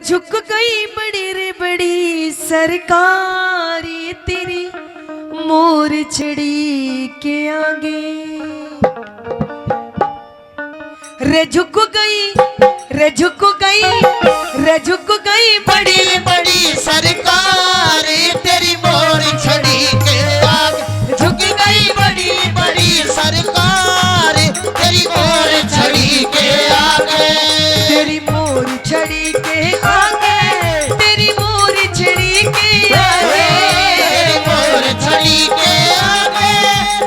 झुक गई बड़ी रे बड़ी सरकारी तेरी मोर छड़ी के आगे। रे झुक गई रे झुक गई रे झुक गई बड़ी बड़ी सरकार तेरी मोर छड़ी के आगे। झुक गई बड़ी बड़ी सरकार तेरी मोर छड़ी के आगे। तेरी मोर छड़ी के आगे तेरी मोर छड़ी के आगे तेरी मोर छड़ी के आगे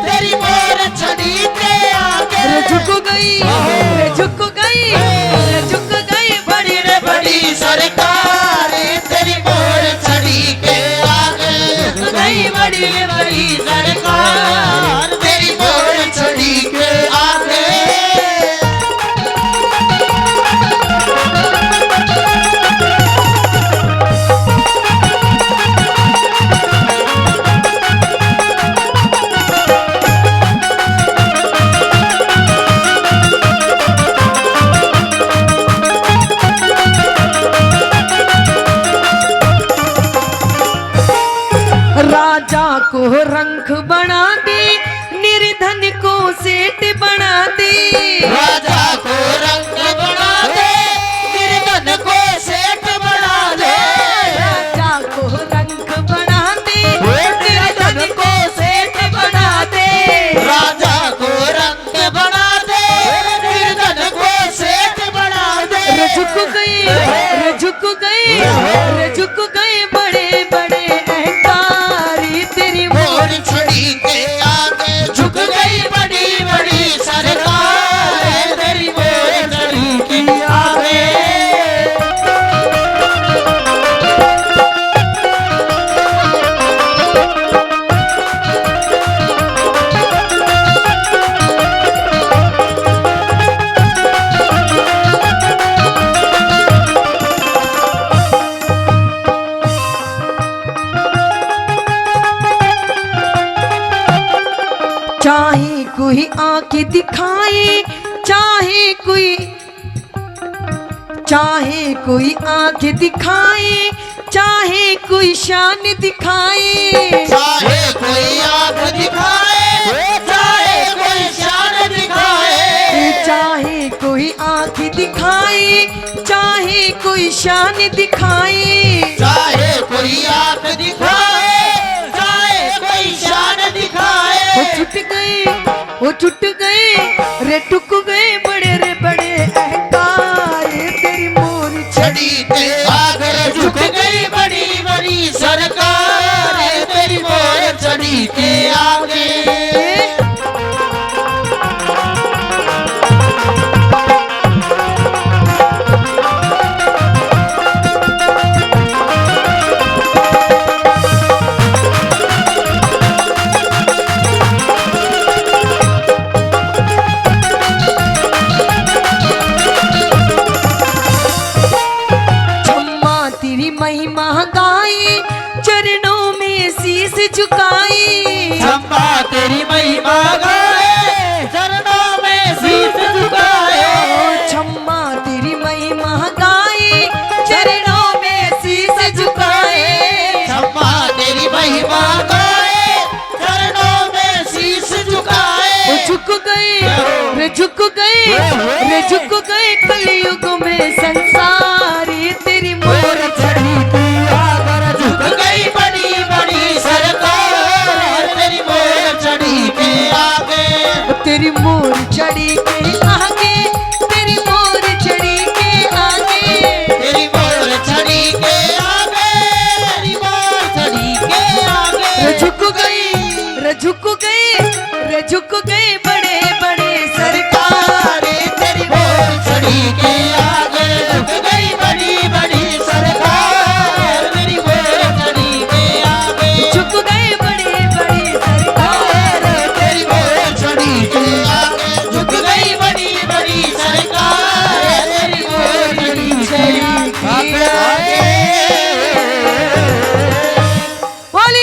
तेरी मोर छड़ी के आगे। रे झुक गई रे झुक गई रे झुक गई बड़ी रे बड़ी सरकार तेरी मोर छड़ी के आगे। झुक गई बड़ी बड़ी सरकार तेरी मोर छड़ी के आगे। राजा को रंक बना दे निर्धन को सेठ बना दे। राजा को रंग बना दे निर्धन को सेठ बना दे। राजा को रंक बना दे निर्धन को सेठ बना दे। राजा को रंग बना दे निर्धन को सेठ बना दे। रे झुक गई रे झुक गई रे झुक गई बड़े बड़े अहंकारी तेरी मोर छड़ी के आगे। झुक गई बड़ी बड़ी सरकार तेरी मोर छड़ी के आगे। चाहे कोई आंखें दिखाए चाहे कोई आंखें दिखाए चाहे कोई शान दिखाए। चाहे कोई आंख दिखाए चाहे कोई शान दिखाए। चाहे कोई आंखें दिखाए चाहे कोई शान दिखाए। चाहे कोई आंख दिखाए चाहे कोई शान दिखाए। वो छुट गए रे टुक गए बड़े रे बड़े अहंकार तेरी मोर छड़ी के आगे। झुक गई बड़ी बड़ी सरकार तेरी मोर छड़ी के आगे। महिमा गाई चरणों में शीश झुकाई। चंपा तेरी महिमा गाई